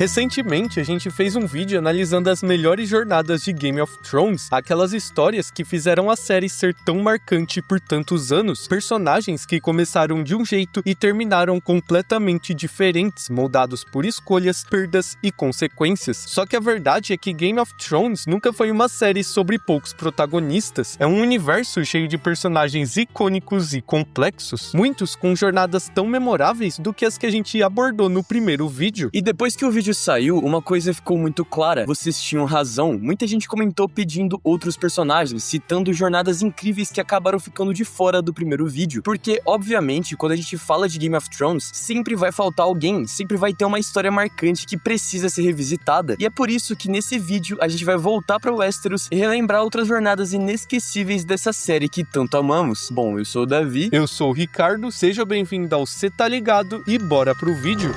Recentemente, a gente fez um vídeo analisando as melhores jornadas de Game of Thrones, aquelas histórias que fizeram a série ser tão marcante por tantos anos, personagens que começaram de um jeito e terminaram completamente diferentes, moldados por escolhas, perdas e consequências. Só que a verdade é que Game of Thrones nunca foi uma série sobre poucos protagonistas, é um universo cheio de personagens icônicos e complexos, muitos com jornadas tão memoráveis do que as que a gente abordou no primeiro vídeo. E depois que o vídeo saiu, uma coisa ficou muito clara, vocês tinham razão, muita gente comentou pedindo outros personagens, citando jornadas incríveis que acabaram ficando de fora do primeiro vídeo, porque, obviamente, quando a gente fala de Game of Thrones, sempre vai faltar alguém, sempre vai ter uma história marcante que precisa ser revisitada, e é por isso que nesse vídeo a gente vai voltar para Westeros e relembrar outras jornadas inesquecíveis dessa série que tanto amamos. Bom, eu sou o Davi. Eu sou o Ricardo, seja bem-vindo ao Cê Tá Ligado e bora pro vídeo.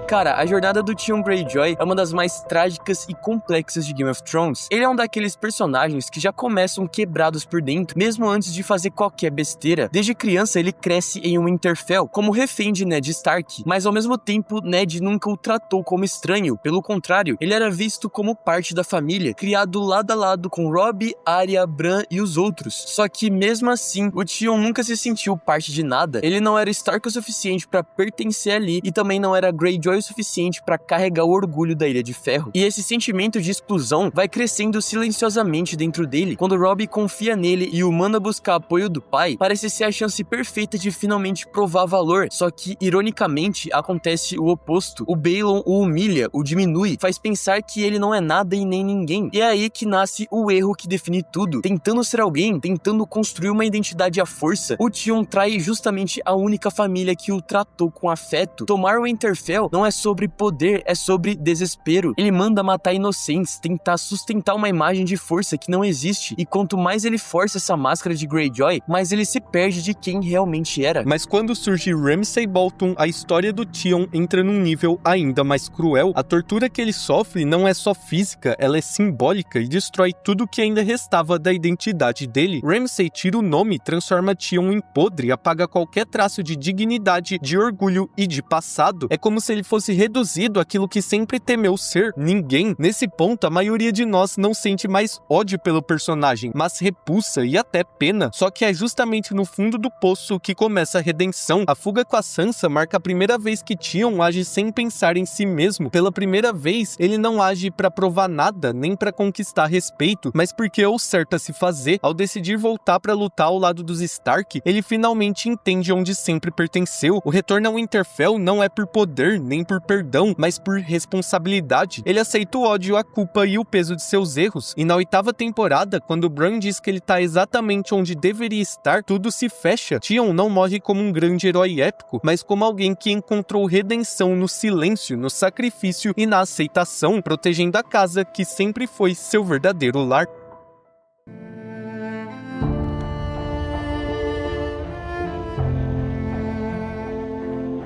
Cara, a jornada do Theon Greyjoy é uma das mais trágicas e complexas de Game of Thrones. Ele é um daqueles personagens que já começam quebrados por dentro, mesmo antes de fazer qualquer besteira. Desde criança, ele cresce em Winterfell, como refém de Ned Stark, mas ao mesmo tempo, Ned nunca o tratou como estranho. Pelo contrário, ele era visto como parte da família, criado lado a lado com Robb, Arya, Bran e os outros. Só que, mesmo assim, o Theon nunca se sentiu parte de nada. Ele não era Stark o suficiente para pertencer ali e também não era Greyjoy o suficiente para carregar o orgulho da Ilha de Ferro. E esse sentimento de exclusão vai crescendo silenciosamente dentro dele. Quando Robb confia nele e o manda buscar apoio do pai, parece ser a chance perfeita de finalmente provar valor. Só que, ironicamente, acontece o oposto. O Balon o humilha, o diminui, faz pensar que ele não é nada e nem ninguém. E é aí que nasce o erro que define tudo. Tentando ser alguém, tentando construir uma identidade à força, o Theon trai justamente a única família que o tratou com afeto. Tomar o Winterfell não é sobre poder, é sobre desespero. Ele manda matar inocentes, tentar sustentar uma imagem de força que não existe, e quanto mais ele força essa máscara de Greyjoy, mais ele se perde de quem realmente era. Mas quando surge Ramsay Bolton, a história do Theon entra num nível ainda mais cruel. A tortura que ele sofre não é só física, ela é simbólica e destrói tudo que ainda restava da identidade dele. Ramsay tira o nome, transforma Theon em podre, apaga qualquer traço de dignidade, de orgulho e de passado. É como se ele fosse reduzido àquilo que sempre temeu ser, ninguém. Nesse ponto, a maioria de nós não sente mais ódio pelo personagem, mas repulsa e até pena. Só que é justamente no fundo do poço que começa a redenção. A fuga com a Sansa marca a primeira vez que Theon age sem pensar em si mesmo. Pela primeira vez, ele não age pra provar nada, nem pra conquistar respeito, mas porque é o certo a se fazer. Ao decidir voltar pra lutar ao lado dos Stark, ele finalmente entende onde sempre pertenceu. O retorno ao Winterfell não é por poder, nem por perdão, mas por responsabilidade. Ele aceita o ódio, a culpa e o peso de seus erros. E na 8ª temporada, quando Bran diz que ele tá exatamente onde deveria estar, tudo se fecha. Theon não morre como um grande herói épico, mas como alguém que encontrou redenção no silêncio, no sacrifício e na aceitação, protegendo a casa que sempre foi seu verdadeiro lar.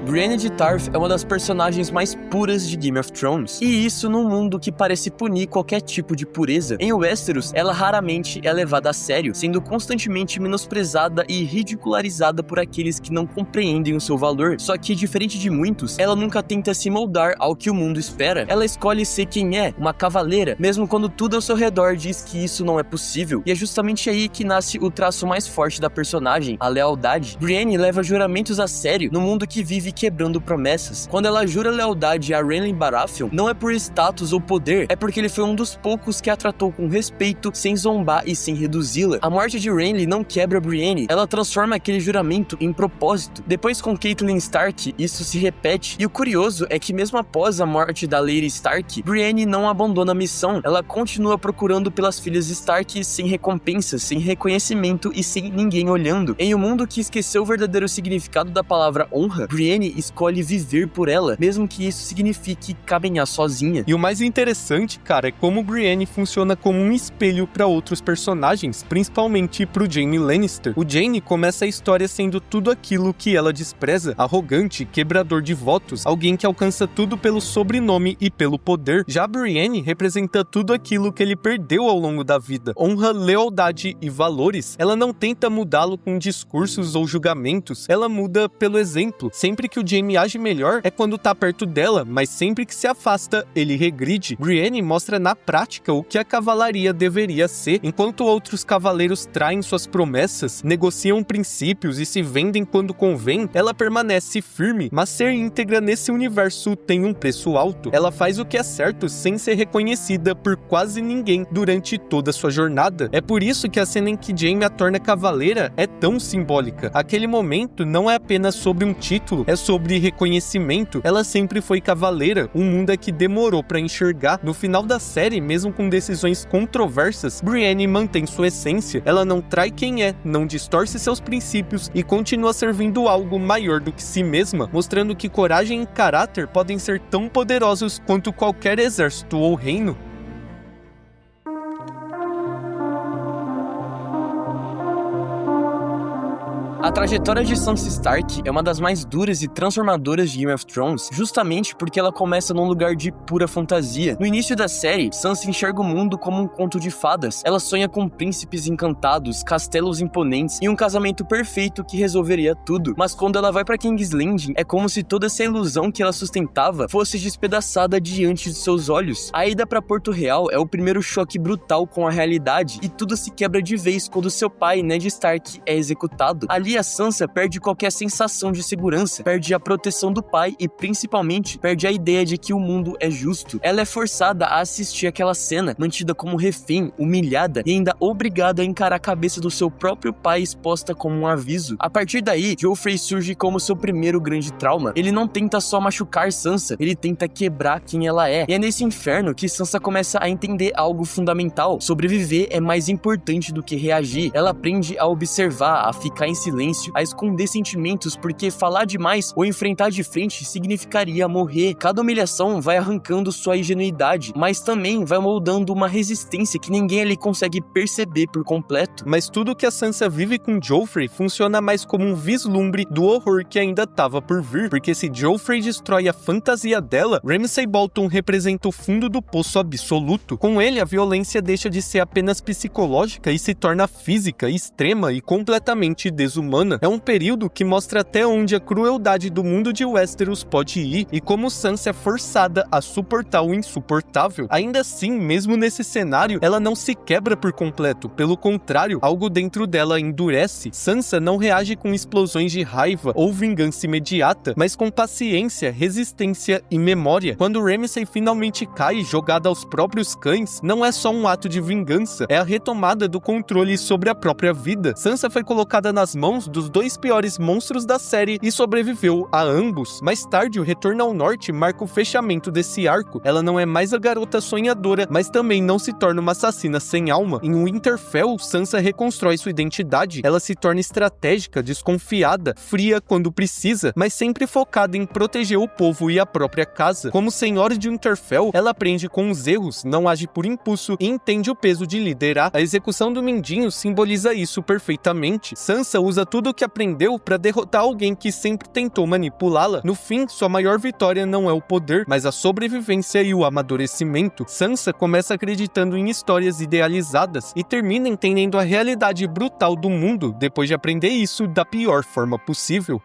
Brienne de Tarth é uma das personagens mais puras de Game of Thrones, e isso num mundo que parece punir qualquer tipo de pureza. Em Westeros, ela raramente é levada a sério, sendo constantemente menosprezada e ridicularizada por aqueles que não compreendem o seu valor. Só que, diferente de muitos, ela nunca tenta se moldar ao que o mundo espera. Ela escolhe ser quem é, uma cavaleira, mesmo quando tudo ao seu redor diz que isso não é possível. E é justamente aí que nasce o traço mais forte da personagem, a lealdade. Brienne leva juramentos a sério no mundo que vive quebrando promessas. Quando ela jura lealdade a Renly Baratheon, não é por status ou poder, é porque ele foi um dos poucos que a tratou com respeito, sem zombar e sem reduzi-la. A morte de Renly não quebra Brienne, ela transforma aquele juramento em propósito. Depois com Catelyn Stark, isso se repete, e o curioso é que mesmo após a morte da Lady Stark, Brienne não abandona a missão, ela continua procurando pelas filhas Stark sem recompensa, sem reconhecimento e sem ninguém olhando. Em um mundo que esqueceu o verdadeiro significado da palavra honra, Brienne Brienne escolhe viver por ela, mesmo que isso signifique caminhar sozinha. E o mais interessante, cara, é como Brienne funciona como um espelho para outros personagens, principalmente pro Jaime Lannister. O Jaime começa a história sendo tudo aquilo que ela despreza, arrogante, quebrador de votos, alguém que alcança tudo pelo sobrenome e pelo poder. Já Brienne representa tudo aquilo que ele perdeu ao longo da vida, honra, lealdade e valores. Ela não tenta mudá-lo com discursos ou julgamentos, ela muda pelo exemplo. Sempre que o Jaime age melhor é quando tá perto dela, mas sempre que se afasta, ele regride. Brienne mostra na prática o que a cavalaria deveria ser. Enquanto outros cavaleiros traem suas promessas, negociam princípios e se vendem quando convém, ela permanece firme, mas ser íntegra nesse universo tem um preço alto. Ela faz o que é certo sem ser reconhecida por quase ninguém durante toda sua jornada. É por isso que a cena em que Jaime a torna cavaleira é tão simbólica. Aquele momento não é apenas sobre um título, é sobre reconhecimento. Ela sempre foi cavaleira, um mundo é que demorou pra enxergar. No final da série, mesmo com decisões controversas, Brienne mantém sua essência. Ela não trai quem é, não distorce seus princípios e continua servindo algo maior do que si mesma, mostrando que coragem e caráter podem ser tão poderosos quanto qualquer exército ou reino. A trajetória de Sansa Stark é uma das mais duras e transformadoras de Game of Thrones, justamente porque ela começa num lugar de pura fantasia. No início da série, Sansa enxerga o mundo como um conto de fadas. Ela sonha com príncipes encantados, castelos imponentes e um casamento perfeito que resolveria tudo. Mas quando ela vai pra King's Landing, é como se toda essa ilusão que ela sustentava fosse despedaçada diante de seus olhos. A ida pra Porto Real é o primeiro choque brutal com a realidade, e tudo se quebra de vez quando seu pai, Ned Stark, é executado. Ali a Sansa perde qualquer sensação de segurança, perde a proteção do pai e principalmente perde a ideia de que o mundo é justo. Ela é forçada a assistir aquela cena, mantida como refém, humilhada e ainda obrigada a encarar a cabeça do seu próprio pai exposta como um aviso. A partir daí, Joffrey surge como seu primeiro grande trauma. Ele não tenta só machucar Sansa, ele tenta quebrar quem ela é. E é nesse inferno que Sansa começa a entender algo fundamental: sobreviver é mais importante do que reagir. Ela aprende a observar, a ficar em silêncio, a esconder sentimentos, porque falar demais ou enfrentar de frente significaria morrer. Cada humilhação vai arrancando sua ingenuidade, mas também vai moldando uma resistência que ninguém ali consegue perceber por completo. Mas tudo que a Sansa vive com Joffrey funciona mais como um vislumbre do horror que ainda estava por vir, porque se Joffrey destrói a fantasia dela, Ramsay Bolton representa o fundo do poço absoluto. Com ele, a violência deixa de ser apenas psicológica e se torna física, extrema e completamente desumana. É um período que mostra até onde a crueldade do mundo de Westeros pode ir e como Sansa é forçada a suportar o insuportável. Ainda assim, mesmo nesse cenário, ela não se quebra por completo. Pelo contrário, algo dentro dela endurece. Sansa não reage com explosões de raiva ou vingança imediata, mas com paciência, resistência e memória. Quando Ramsay finalmente cai, jogada aos próprios cães, não é só um ato de vingança, é a retomada do controle sobre a própria vida. Sansa foi colocada nas mãos dos dois piores monstros da série e sobreviveu a ambos. Mais tarde, o retorno ao norte marca o fechamento desse arco. Ela não é mais a garota sonhadora, mas também não se torna uma assassina sem alma. Em Winterfell, Sansa reconstrói sua identidade. Ela se torna estratégica, desconfiada, fria quando precisa, mas sempre focada em proteger o povo e a própria casa. Como senhora de Winterfell, ela aprende com os erros, não age por impulso e entende o peso de liderar. A execução do Mindinho simboliza isso perfeitamente. Sansa usa tudo o que aprendeu para derrotar alguém que sempre tentou manipulá-la. No fim, sua maior vitória não é o poder, mas a sobrevivência e o amadurecimento. Sansa começa acreditando em histórias idealizadas e termina entendendo a realidade brutal do mundo depois de aprender isso da pior forma possível.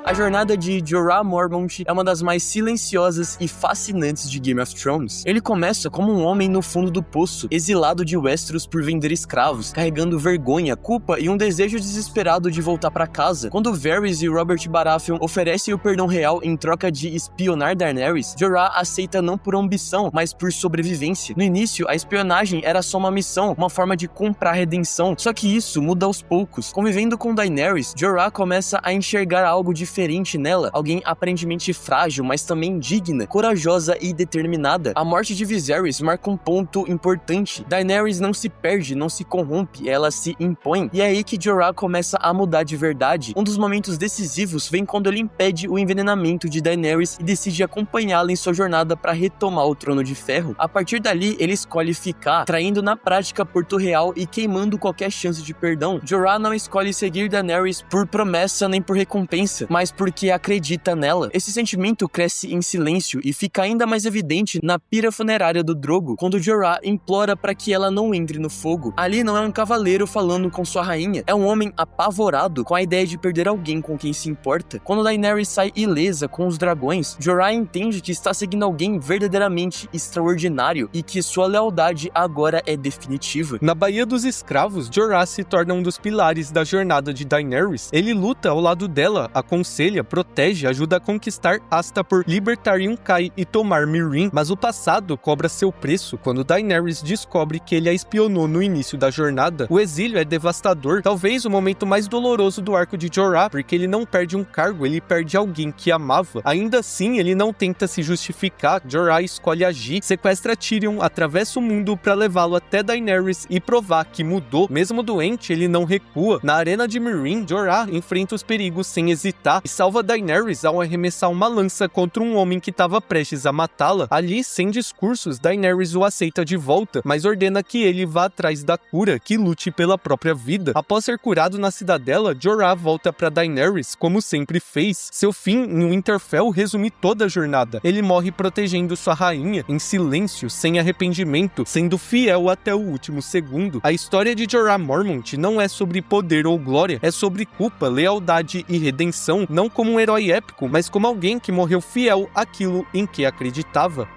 A jornada de Jorah Mormont é uma das mais silenciosas e fascinantes de Game of Thrones. Ele começa como um homem no fundo do poço, exilado de Westeros por vender escravos, carregando vergonha, culpa e um desejo desesperado de voltar para casa. Quando Varys e Robert Baratheon oferecem o perdão real em troca de espionar Daenerys, Jorah aceita não por ambição, mas por sobrevivência. No início, a espionagem era só uma missão, uma forma de comprar redenção, só que isso muda aos poucos. Convivendo com Daenerys, Jorah começa a enxergar algo diferente diferente nela, alguém aparentemente frágil, mas também digna, corajosa e determinada. A morte de Viserys marca um ponto importante. Daenerys não se perde, não se corrompe, ela se impõe. E é aí que Jorah começa a mudar de verdade. Um dos momentos decisivos vem quando ele impede o envenenamento de Daenerys e decide acompanhá-la em sua jornada para retomar o Trono de Ferro. A partir dali, ele escolhe ficar, traindo na prática Porto Real e queimando qualquer chance de perdão. Jorah não escolhe seguir Daenerys por promessa nem por recompensa, mas porque acredita nela. Esse sentimento cresce em silêncio e fica ainda mais evidente na pira funerária do Drogo, quando Jorah implora para que ela não entre no fogo. Ali não é um cavaleiro falando com sua rainha, é um homem apavorado com a ideia de perder alguém com quem se importa. Quando Daenerys sai ilesa com os dragões, Jorah entende que está seguindo alguém verdadeiramente extraordinário e que sua lealdade agora é definitiva. Na Baía dos Escravos, Jorah se torna um dos pilares da jornada de Daenerys. Ele luta ao lado dela, aconselha, protege, ajuda a conquistar Asta por libertar Yunkai e tomar Meereen, mas o passado cobra seu preço quando Daenerys descobre que ele a espionou no início da jornada. O exílio é devastador, talvez o momento mais doloroso do arco de Jorah, porque ele não perde um cargo, ele perde alguém que amava. Ainda assim, ele não tenta se justificar. Jorah escolhe agir, sequestra Tyrion, atravessa o mundo para levá-lo até Daenerys e provar que mudou. Mesmo doente, ele não recua. Na arena de Meereen, Jorah enfrenta os perigos sem hesitar e salva Daenerys ao arremessar uma lança contra um homem que estava prestes a matá-la. Ali, sem discursos, Daenerys o aceita de volta, mas ordena que ele vá atrás da cura, que lute pela própria vida. Após ser curado na cidadela, Jorah volta para Daenerys, como sempre fez. Seu fim em Winterfell resume toda a jornada. Ele morre protegendo sua rainha, em silêncio, sem arrependimento, sendo fiel até o último segundo. A história de Jorah Mormont não é sobre poder ou glória, é sobre culpa, lealdade e redenção, não como um herói épico, mas como alguém que morreu fiel àquilo em que acreditava.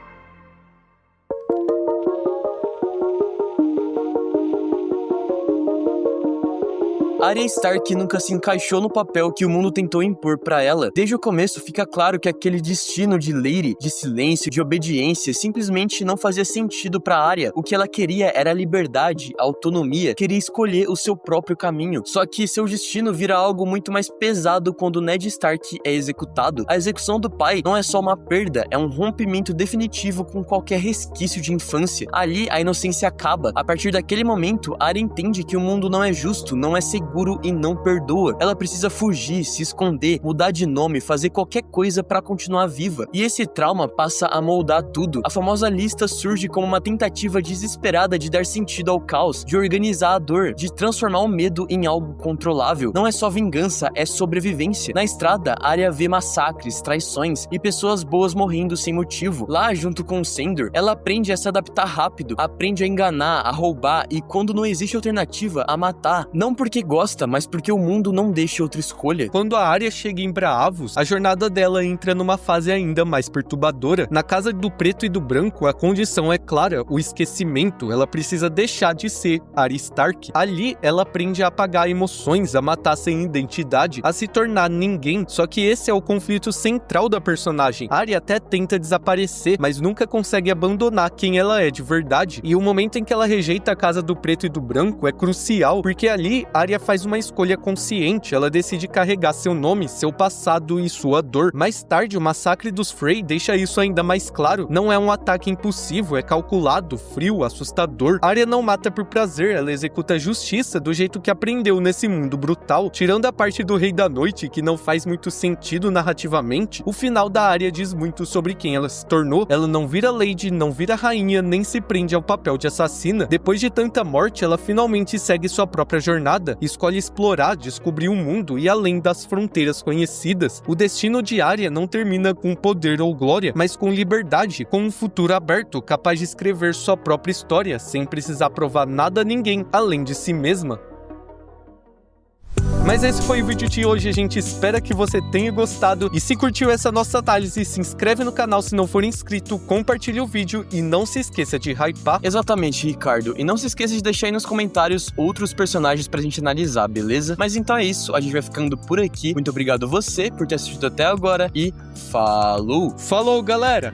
Arya Stark nunca se encaixou no papel que o mundo tentou impor pra ela. Desde o começo fica claro que aquele destino de Lady, de silêncio, de obediência, simplesmente não fazia sentido pra Arya. O que ela queria era liberdade, autonomia, queria escolher o seu próprio caminho. Só que seu destino vira algo muito mais pesado quando Ned Stark é executado. A execução do pai não é só uma perda, é um rompimento definitivo com qualquer resquício de infância. Ali a inocência acaba. A partir daquele momento, Arya entende que o mundo não é justo, não é seguro e não perdoa. Ela precisa fugir, se esconder, mudar de nome, fazer qualquer coisa para continuar viva. E esse trauma passa a moldar tudo. A famosa lista surge como uma tentativa desesperada de dar sentido ao caos, de organizar a dor, de transformar o medo em algo controlável. Não é só vingança, é sobrevivência. Na estrada, Arya vê massacres, traições e pessoas boas morrendo sem motivo. Lá, junto com Sandor, ela aprende a se adaptar rápido, aprende a enganar, a roubar e, quando não existe alternativa, a matar. Não porque gosta, mas porque o mundo não deixa outra escolha. Quando a Arya chega em Braavos, a jornada dela entra numa fase ainda mais perturbadora. Na casa do preto e do branco, a condição é clara, o esquecimento. Ela precisa deixar de ser Arya Stark. Ali, ela aprende a apagar emoções, a matar sem identidade, a se tornar ninguém. Só que esse é o conflito central da personagem. A Arya até tenta desaparecer, mas nunca consegue abandonar quem ela é de verdade. E o momento em que ela rejeita a casa do preto e do branco é crucial, porque ali, Arya faz uma escolha consciente, ela decide carregar seu nome, seu passado e sua dor. Mais tarde, o massacre dos Frey deixa isso ainda mais claro. Não é um ataque impulsivo, é calculado, frio, assustador. Arya não mata por prazer, ela executa a justiça do jeito que aprendeu nesse mundo brutal. Tirando a parte do Rei da Noite, que não faz muito sentido narrativamente, o final da Arya diz muito sobre quem ela se tornou. Ela não vira Lady, não vira rainha, nem se prende ao papel de assassina. Depois de tanta morte, ela finalmente segue sua própria jornada, escolhe explorar, descobrir o mundo e além das fronteiras conhecidas. O destino de Arya não termina com poder ou glória, mas com liberdade, com um futuro aberto, capaz de escrever sua própria história, sem precisar provar nada a ninguém, além de si mesma. Mas esse foi o vídeo de hoje, a gente espera que você tenha gostado. E se curtiu essa nossa análise, se inscreve no canal se não for inscrito, compartilhe o vídeo e não se esqueça de hypar. Exatamente, Ricardo. E não se esqueça de deixar aí nos comentários outros personagens pra gente analisar, beleza? Mas então é isso, a gente vai ficando por aqui. Muito obrigado você por ter assistido até agora e falou! Falou, galera!